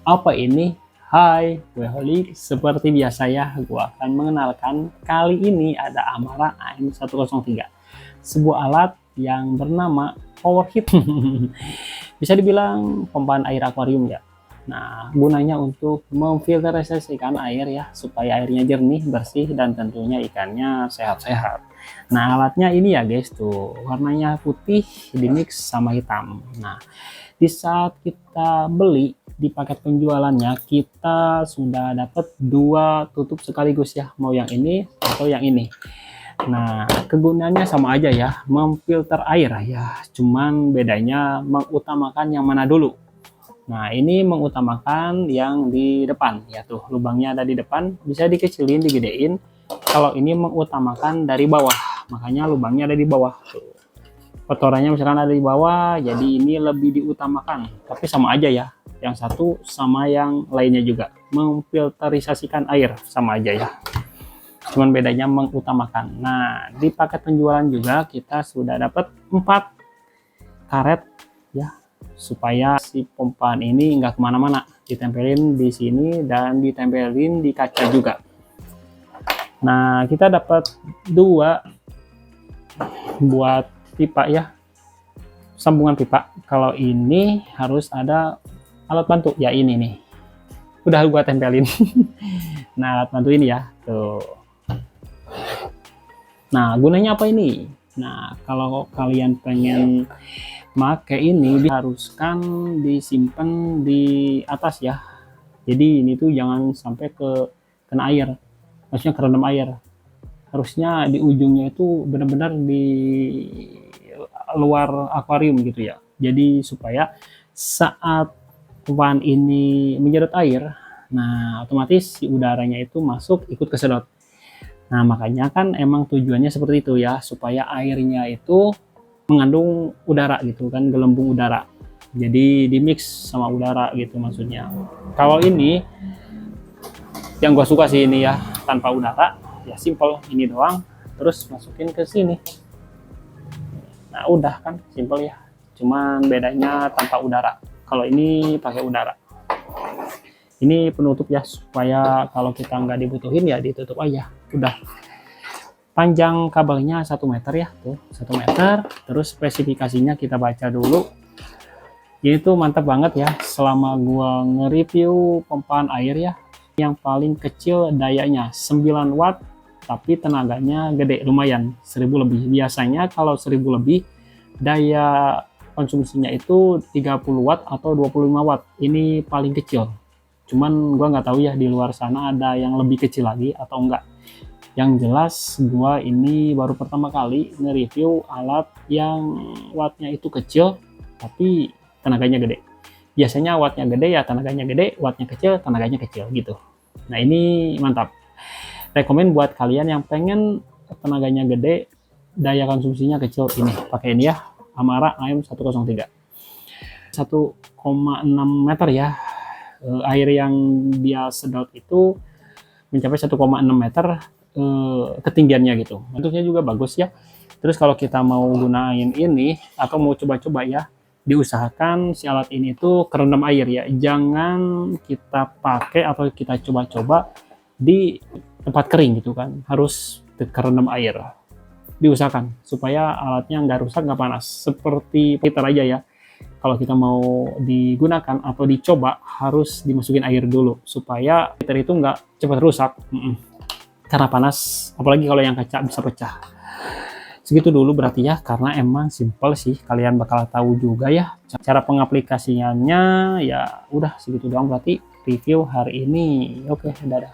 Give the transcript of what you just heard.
Apa ini? Hai, gue Holik. Seperti biasa ya, gue akan mengenalkan kali ini ada Amara AM103. Sebuah alat yang bernama power heat. Bisa dibilang pompa air akuarium ya. Nah, gunanya untuk memfilterisasikan air ya, supaya airnya jernih, bersih, dan tentunya ikannya sehat-sehat. Nah, alatnya ini ya guys, tuh warnanya putih dimix sama hitam. Nah, di saat kita beli di paket penjualannya, kita sudah dapat dua tutup sekaligus ya, mau yang ini atau yang ini. Nah, kegunaannya sama aja ya, memfilter air ya, cuman bedanya mengutamakan yang mana dulu. Nah, ini mengutamakan yang di depan ya, tuh lubangnya ada di depan, bisa dikecilin, digedein. Kalau ini mengutamakan dari bawah, makanya lubangnya ada di bawah tuh. Kotorannya misalkan ada di bawah, jadi ini lebih diutamakan, tapi sama aja ya, yang satu sama yang lainnya juga memfilterisasikan air, sama aja ya, cuman bedanya mengutamakan. Nah, di paket penjualan juga kita sudah dapat 4 karet ya, supaya si pompaan ini nggak kemana-mana, ditempelin di sini dan ditempelin di kaca juga. Nah, kita dapat 2 buat pipa ya, sambungan pipa. Kalau ini harus ada alat bantu ya, ini nih udah gua tempelin. Nah, alat bantu ini ya tuh. Nah, gunanya apa ini? Nah, kalau kalian pengen make ini, diharuskan disimpan di atas ya, jadi ini tuh jangan sampai kena air, maksudnya kerendam air. Harusnya di ujungnya itu benar-benar di luar akuarium gitu ya, jadi supaya saat wan ini menyedot air, nah otomatis si udaranya itu masuk ikut kesedot. Nah, makanya kan emang tujuannya seperti itu ya, supaya airnya itu mengandung udara gitu kan, gelembung udara, jadi dimix sama udara gitu maksudnya. Kalau ini yang gue suka sih ini ya, tanpa udara ya, simple ini doang, terus masukin ke sini. Nah, udah kan simple ya, cuman bedanya tanpa udara, kalau ini pakai udara. Ini penutup ya, supaya kalau kita nggak dibutuhin ya ditutup aja, udah. Panjang kabelnya 1 meter ya, tuh 1 meter. Terus spesifikasinya kita baca dulu. Ini tuh mantap banget ya, selama gua nge-review pompaan air ya, yang paling kecil dayanya 9 watt, tapi tenaganya gede, lumayan 1000 lebih. Biasanya kalau 1000 lebih daya konsumsinya itu 30 watt atau 25 watt. Ini paling kecil, cuman gua nggak tahu ya di luar sana ada yang lebih kecil lagi atau enggak. Yang jelas gua ini baru pertama kali nge-review alat yang wattnya itu kecil tapi tenaganya gede. Biasanya wattnya gede ya tenaganya gede, wattnya kecil tenaganya kecil gitu. Nah, ini mantap, rekomen buat kalian yang pengen tenaganya gede, daya konsumsinya kecil, ini pakai ini ya, Amara AM103. 1,6 meter ya, air yang dia sedot itu mencapai 1,6 meter ketinggiannya gitu. Bentuknya juga bagus ya. Terus kalau kita mau gunain ini atau mau coba-coba ya, diusahakan si alat ini tuh kerendam air ya, jangan kita pakai atau kita coba-coba di tempat kering gitu kan, harus kerendam air. Diusahakan supaya alatnya nggak rusak, nggak panas, seperti heater aja ya. Kalau kita mau digunakan atau dicoba, harus dimasukin air dulu supaya heater itu nggak cepat rusak. Karena panas, apalagi kalau yang kaca bisa pecah. Segitu dulu berarti ya, karena emang simple sih, kalian bakal tahu juga ya cara pengaplikasiannya. Ya udah segitu doang berarti review hari ini. Oke, dadah.